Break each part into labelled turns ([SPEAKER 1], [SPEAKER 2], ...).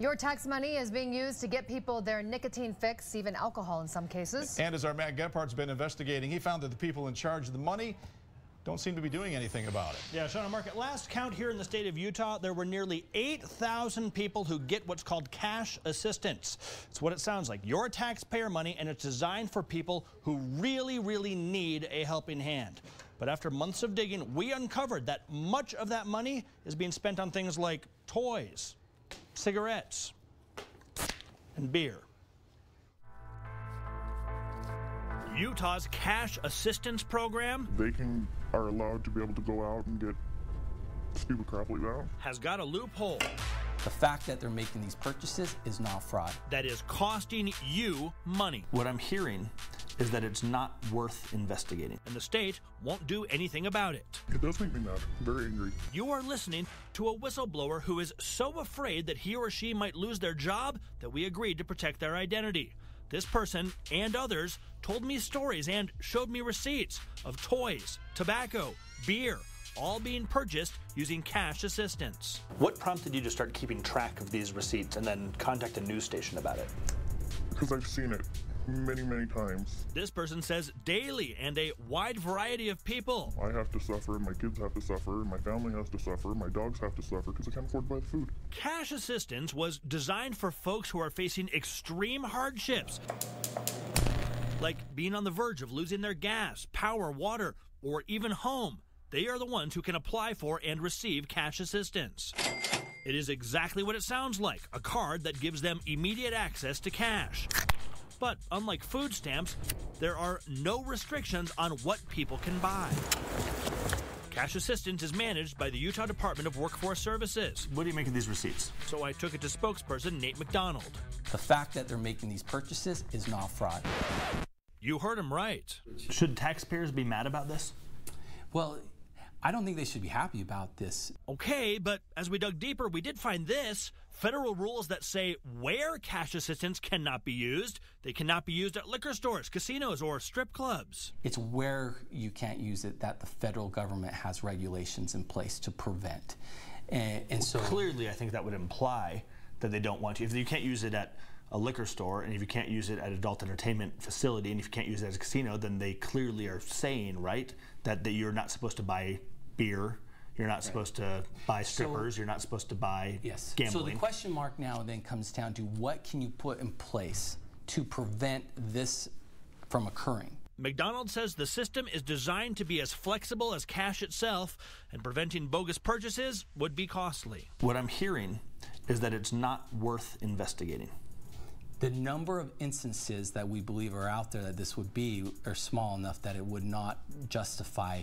[SPEAKER 1] Your tax money is being used to get people their nicotine fix, even alcohol in some cases.
[SPEAKER 2] And as our Matt Gephardt's been investigating, he found that the people in charge of the money don't seem to be doing anything about it.
[SPEAKER 3] Yeah, Shauna, Mark, at last count here in the state of Utah, there were nearly 8,000 people who get what's called cash assistance. It's what it sounds like. Your taxpayer money, and it's designed for people who really need a helping hand. But after months of digging, we uncovered that much of that money is being spent on things like toys, cigarettes, and beer. Utah's cash assistance program
[SPEAKER 4] are allowed to be able to go out and get stupid crap like that.
[SPEAKER 3] Has got a loophole.
[SPEAKER 5] The fact that they're making these purchases is not fraud.
[SPEAKER 3] That is costing you money. What I'm hearing is that it's not worth investigating, and the state won't do anything about it.
[SPEAKER 4] It does make me mad, very angry.
[SPEAKER 3] You are listening to a whistleblower who is so afraid that he or she might lose their job that we agreed to protect their identity. This person and others told me stories and showed me receipts of toys, tobacco, beer, all being purchased using cash assistance. What prompted you to start keeping track of these receipts and then contact a news station about it?
[SPEAKER 4] Because I've seen it many times.
[SPEAKER 3] This person says daily, and a wide variety of people.
[SPEAKER 4] I have to suffer, my kids have to suffer, my family has to suffer, my dogs have to suffer because I can't afford to buy the food.
[SPEAKER 3] Cash assistance was designed for folks who are facing extreme hardships, like being on the verge of losing their gas, power, water, or even home. They are the ones who can apply for and receive cash assistance. It is exactly what it sounds like, a card that gives them immediate access to cash. But unlike food stamps, there are no restrictions on what people can buy. Cash assistance is managed by the Utah Department of Workforce Services. What do you make of these receipts? So I took it to spokesperson Nate McDonald.
[SPEAKER 5] The fact that they're making these purchases is not fraud.
[SPEAKER 3] You heard him right. Should taxpayers be mad about this?
[SPEAKER 5] Well, I don't think they should be happy about this.
[SPEAKER 3] Okay, but as we dug deeper, we did find this. Federal rules that say where cash assistance cannot be used. They cannot be used at liquor stores, casinos, or strip clubs.
[SPEAKER 5] It's where you can't use it that the federal government has regulations in place to prevent. And so
[SPEAKER 3] clearly, I think that would imply that they don't want to. If you can't use it at a liquor store, and if you can't use it at an adult entertainment facility, and if you can't use it as a casino, then they clearly are saying, right, that you're not supposed to buy beer, you're not supposed to buy strippers, you're not supposed to buy gambling.
[SPEAKER 5] So the question mark now then comes down to what can you put in place to prevent this from occurring?
[SPEAKER 3] McDonald says the system is designed to be as flexible as cash itself, and preventing bogus purchases would be costly. What I'm hearing is that it's not worth investigating.
[SPEAKER 5] The number of instances that we believe are out there that this would be are small enough that it would not justify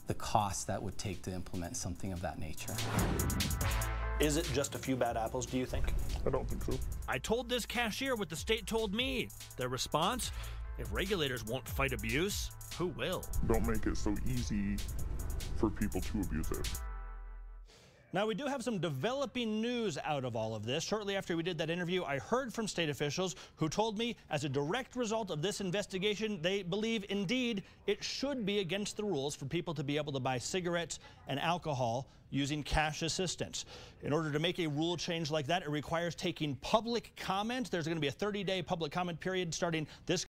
[SPEAKER 5] the cost that would take to implement something of that nature.
[SPEAKER 3] Is it just a few bad apples, do you think?
[SPEAKER 4] I don't think so.
[SPEAKER 3] I told this cashier what the state told me. Their response? If regulators won't fight abuse, who will?
[SPEAKER 4] Don't make it so easy for people to abuse it.
[SPEAKER 3] Now, we do have some developing news out of all of this. Shortly after we did that interview, I heard from state officials who told me as a direct result of this investigation, they believe indeed it should be against the rules for people to be able to buy cigarettes and alcohol using cash assistance. In order to make a rule change like that, it requires taking public comment. There's going to be a 30-day public comment period starting this